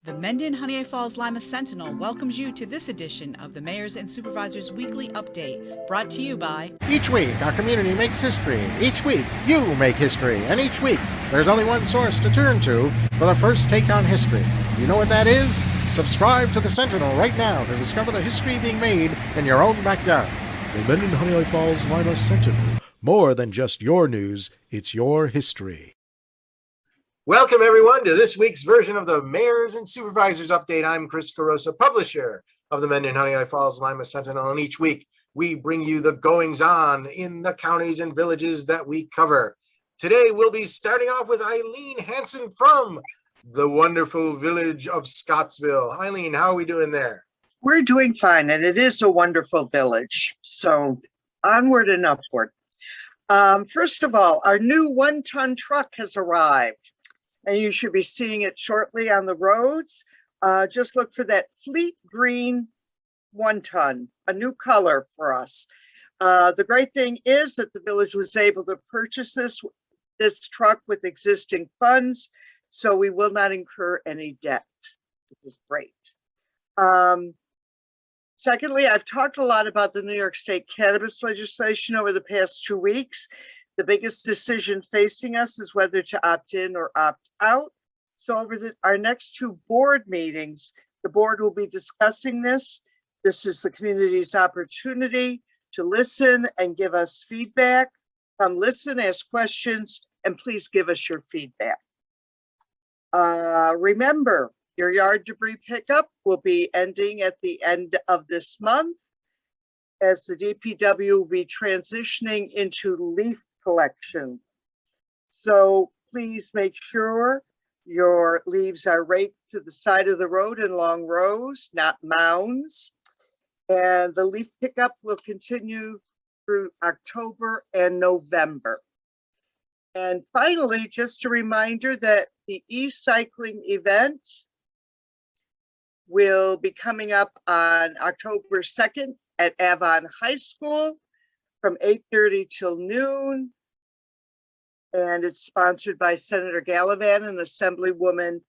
The Mendon-Honeoye Falls-Lima Sentinel welcomes you to this edition of the Mayor's and Supervisors Weekly Update, brought to you by... Each week, our community makes history. Each week, you make history. And each week, there's only one source to turn to for the first take on history. You know what that is? Subscribe to the Sentinel right now to discover the history being made in your own backyard. The Menden-Honeoye Falls-Lima Sentinel. More than just your news, it's your history. Welcome, everyone, to this week's version of the Mayors and Supervisors Update. I'm Chris Carosa, publisher of the Menden-Honeoye Falls-Lima Sentinel, and each week we bring you the goings-on in the counties and villages that we cover. Today, we'll be starting off with Eileen Hansen from the wonderful village of Scottsville. Eileen, how are we doing there? We're doing fine, and it is a wonderful village, so onward and upward. First of all, our new one-ton truck has arrived, and you should be seeing it shortly on the roads. Just look for that fleet green 1-ton, a new color for us. The great thing is that the village was able to purchase this truck with existing funds, so we will not incur any debt, which is great. Secondly, I've talked a lot about the New York State cannabis legislation over the past 2 weeks. The biggest decision facing us is whether to opt in or opt out. So over our next 2 board meetings, the board will be discussing this. This is the community's opportunity to listen and give us feedback. Come listen, ask questions, and please give us your feedback. Remember, your yard debris pickup will be ending at the end of this month, as the DPW will be transitioning into leaf collection. So please make sure your leaves are raked to the side of the road in long rows, not mounds. And the leaf pickup will continue through October and November. And finally, just a reminder that the e-cycling event will be coming up on October 2nd at Avon High School from 8:30 till noon. And it's sponsored by Senator Gallivan and Assemblywoman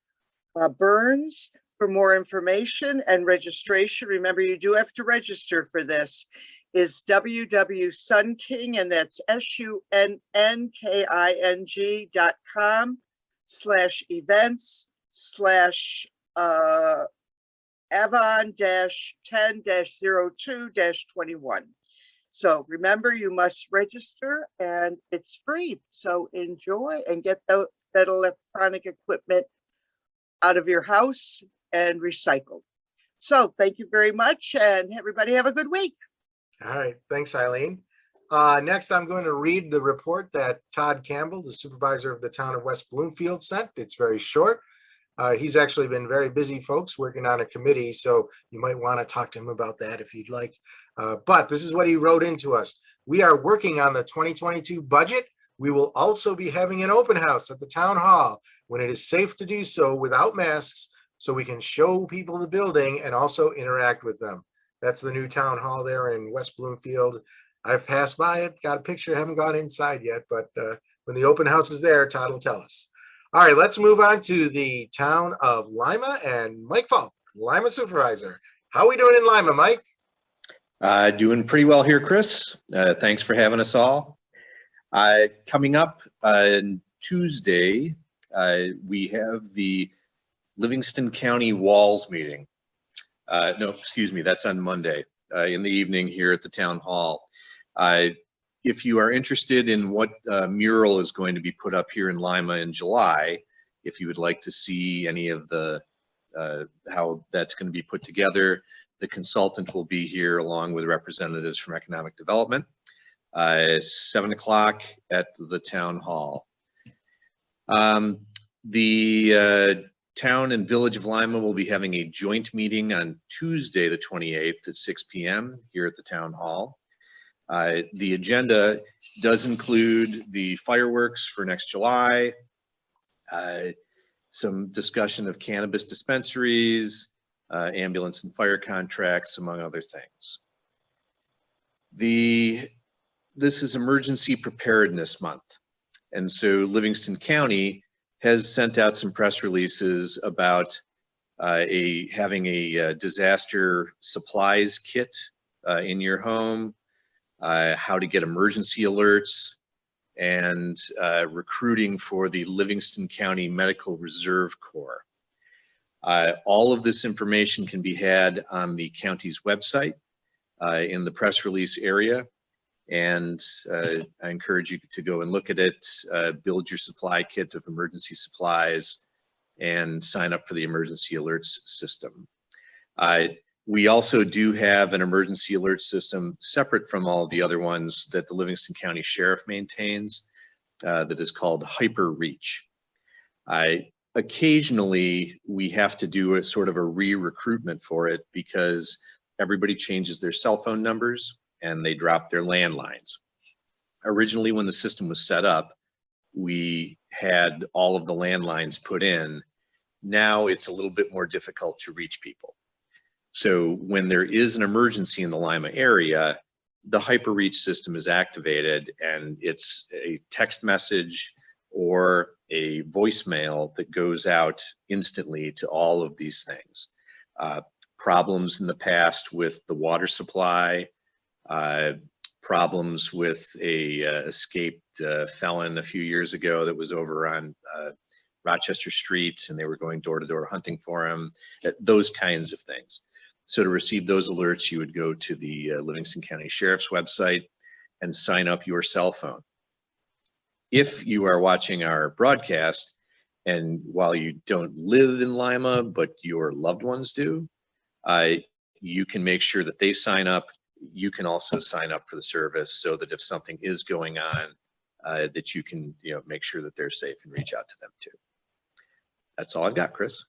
Burns. For more information and registration, remember you do have to register for this, is www.sunking, and that's SUNNKING.com/events/Avon-10-02-21. So remember, you must register and it's free. So enjoy and get that electronic equipment out of your house and recycled. So thank you very much, and everybody have a good week. All right, thanks, Eileen. Next, I'm going to read the report that Todd Campbell, the supervisor of the town of West Bloomfield, sent. It's very short. He's actually been very busy, folks, working on a committee, so you might want to talk to him about that if you'd like. But this is what he wrote into us. We are working on the 2022 budget. We will also be having an open house at the town hall when it is safe to do so without masks, so we can show people the building and also interact with them. That's the new town hall there in West Bloomfield. I've passed by it, got a picture, haven't gone inside yet, but when the open house is there, Todd will tell us. All right, let's move on to the town of Lima and Mike Falk, Lima supervisor. How are we doing in Lima, Mike? Doing pretty well here, Chris. Thanks for having us all. Coming up on Tuesday, we have the Livingston County Walls meeting. No, excuse me, that's on Monday in the evening here at the town hall. If you are interested in what mural is going to be put up here in Lima in July, if you would like to see any of the how that's going to be put together, the consultant will be here along with representatives from economic development. 7 o'clock at the town hall. The town and village of Lima will be having a joint meeting on Tuesday the 28th at 6 p.m. here at the town hall. The agenda does include the fireworks for next July, some discussion of cannabis dispensaries, ambulance and fire contracts, among other things. This is Emergency Preparedness Month, and so Livingston County has sent out some press releases about having a disaster supplies kit in your home, how to get emergency alerts, and recruiting for the Livingston County Medical Reserve Corps. All of this information can be had on the county's website in the press release area. And I encourage you to go and look at it, build your supply kit of emergency supplies, and sign up for the emergency alerts system. We also do have an emergency alert system separate from all the other ones that the Livingston County Sheriff maintains that is called Hyper Reach. Occasionally, we have to do a sort of a re-recruitment for it because everybody changes their cell phone numbers and they drop their landlines. Originally, when the system was set up, we had all of the landlines put in. Now it's a little bit more difficult to reach people. So when there is an emergency in the Lima area, the HyperReach system is activated, and it's a text message or a voicemail that goes out instantly to all of these things. Problems in the past with the water supply, problems with a escaped felon a few years ago that was over on Rochester Street, and they were going door to door hunting for him, those kinds of things. So to receive those alerts, you would go to the Livingston County Sheriff's website and sign up your cell phone. If you are watching our broadcast, and while you don't live in Lima, but your loved ones do, you can make sure that they sign up. You can also sign up for the service so that if something is going on, that you can make sure that they're safe and reach out to them too. That's all I've got, Chris.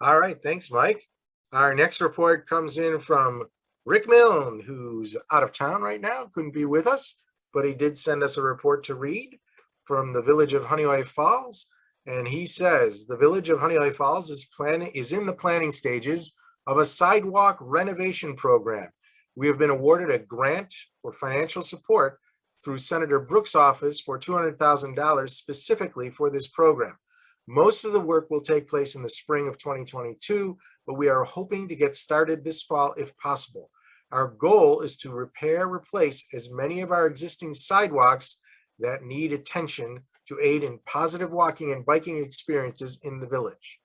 All right, thanks, Mike. Our next report comes in from Rick Milne, who's out of town right now, couldn't be with us, but he did send us a report to read from the village of Honeoye Falls. And he says the village of Honeoye Falls is in the planning stages of a sidewalk renovation program. We have been awarded a grant for financial support through Senator Brooks' office for $200,000 specifically for this program. Most of the work will take place in the spring of 2022, but we are hoping to get started this fall if possible. Our goal is to replace as many of our existing sidewalks that need attention to aid in positive walking and biking experiences in the village.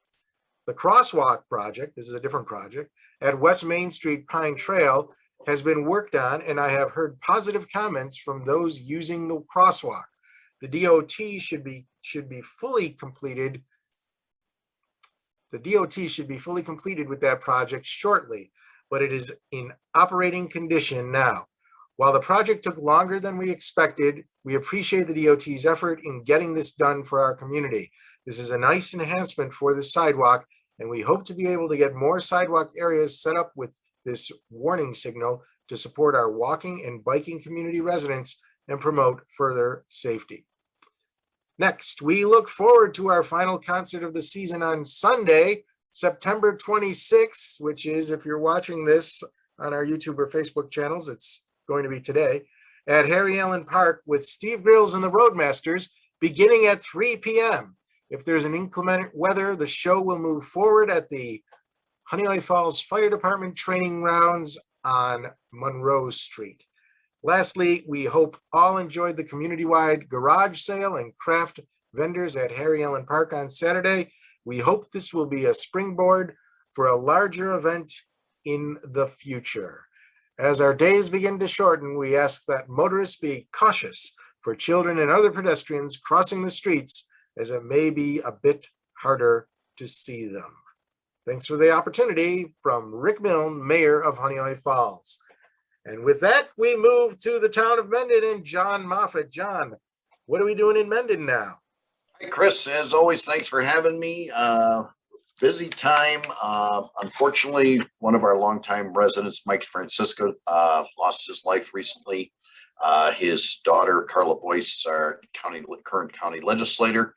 The crosswalk project, this is a different project, at West Main Street Pine Trail has been worked on, and I have heard positive comments from those using the crosswalk. The DOT should be fully completed. The DOT should be fully completed with that project shortly, but it is in operating condition now. While the project took longer than we expected, we appreciate the DOT's effort in getting this done for our community. This is a nice enhancement for the sidewalk, and we hope to be able to get more sidewalk areas set up with this warning signal to support our walking and biking community residents and promote further safety. Next, we look forward to our final concert of the season on Sunday, September 26th, which is, if you're watching this on our YouTube or Facebook channels, it's going to be today, at Harry Allen Park with Steve Grills and the Roadmasters, beginning at 3 p.m. If there's an inclement weather, the show will move forward at the Honeoye Falls Fire Department training grounds on Monroe Street. Lastly, we hope all enjoyed the community-wide garage sale and craft vendors at Harry Allen Park on Saturday. We hope this will be a springboard for a larger event in the future. As our days begin to shorten, we ask that motorists be cautious for children and other pedestrians crossing the streets, as it may be a bit harder to see them. Thanks for the opportunity from Rick Milne, Mayor of Honeoye Falls. And with that, we move to the town of Menden and John Moffat. John, what are we doing in Menden now? Hey, Chris, as always, thanks for having me. Busy time. Unfortunately, one of our longtime residents, Mike Francisco, lost his life recently. His daughter, Carla Boyce, our current county legislator.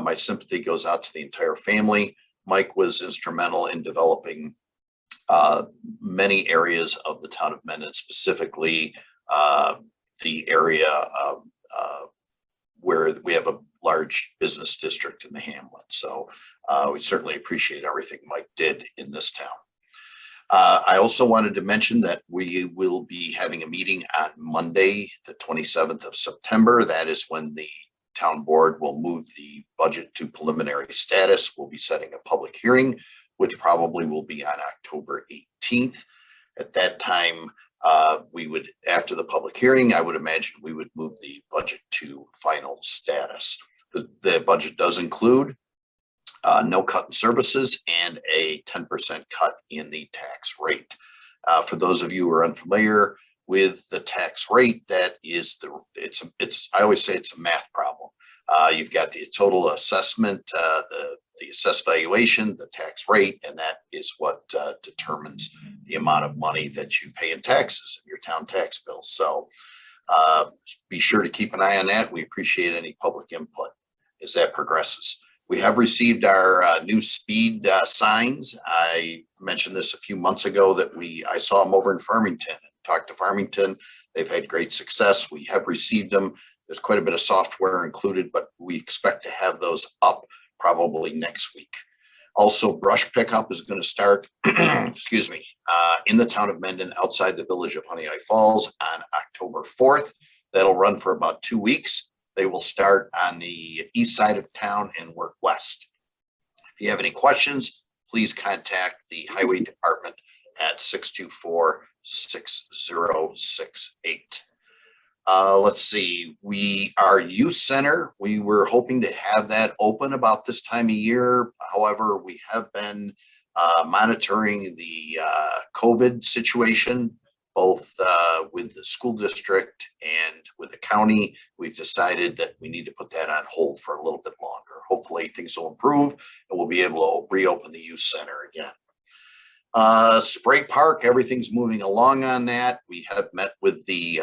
My sympathy goes out to the entire family. Mike was instrumental in developing many areas of the town of Menden, specifically the area where we have large business district in the hamlet. So we certainly appreciate everything Mike did in this town. I also wanted to mention that we will be having a meeting on Monday, the 27th of September. That is when the town board will move the budget to preliminary status. We'll be setting a public hearing, which probably will be on October 18th. At that time, we would, after the public hearing, I would imagine we would move the budget to final status. The budget does include no cut in services and a 10% cut in the tax rate. For those of you who are unfamiliar with the tax rate, that is I always say it's a math problem. You've got the total assessment, the assessed valuation, the tax rate, and that is what determines the amount of money that you pay in taxes in your town tax bill. So be sure to keep an eye on that. We appreciate any public input as that progresses. We have received our new speed signs. I mentioned this a few months ago that I saw them over in Farmington. Talked to Farmington. They've had great success. We have received them. There's quite a bit of software included, but we expect to have those up probably next week. Also, brush pickup is going to start, excuse me, in the town of Menden outside the village of Honeoye Falls on October 4th. That'll run for about 2 weeks. They will start on the east side of town and work west. If you have any questions, please contact the Highway Department at 624-6068. Let's see, our youth center, we were hoping to have that open about this time of year. However, we have been monitoring the COVID situation, both with the school district and with the county. We've decided that we need to put that on hold for a little bit longer. Hopefully things will improve and we'll be able to reopen the youth center again. Spray Park, everything's moving along on that. We have met with the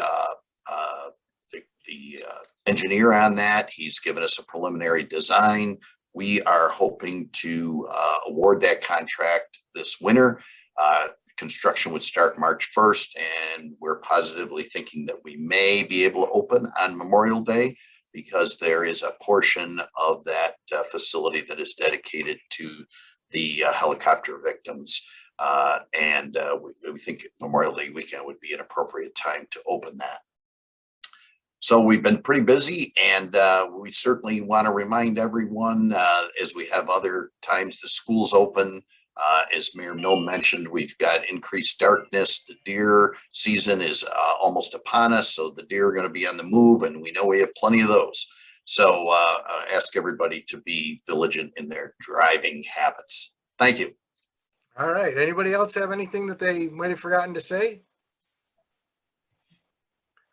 engineer on that. He's given us a preliminary design. We are hoping to award that contract this winter. Construction would start March 1st, and we're positively thinking that we may be able to open on Memorial Day because there is a portion of that facility that is dedicated to the helicopter victims. We think Memorial Day weekend would be an appropriate time to open that. So we've been pretty busy, and we certainly want to remind everyone, as we have other times the school's open, as Mayor Mill mentioned, we've got increased darkness. The deer season is almost upon us, so the deer are going to be on the move, and we know we have plenty of those. So ask everybody to be vigilant in their driving habits. Thank you. All right. Anybody else have anything that they might have forgotten to say?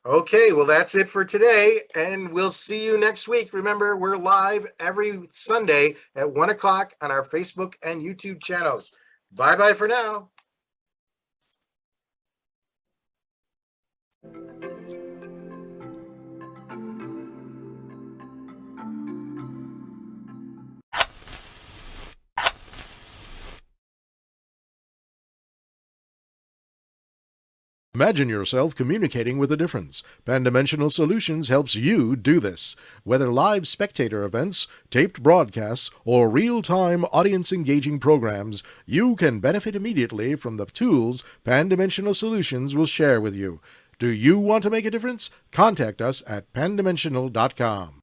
Okay, well, that's it for today, and we'll see you next week. Remember, we're live every Sunday at 1 o'clock on our Facebook and YouTube channels. Bye-bye for now. Imagine yourself communicating with a difference. Pan-Dimensional Solutions helps you do this. Whether live spectator events, taped broadcasts, or real-time audience-engaging programs, you can benefit immediately from the tools Pan-Dimensional Solutions will share with you. Do you want to make a difference? Contact us at pandimensional.com.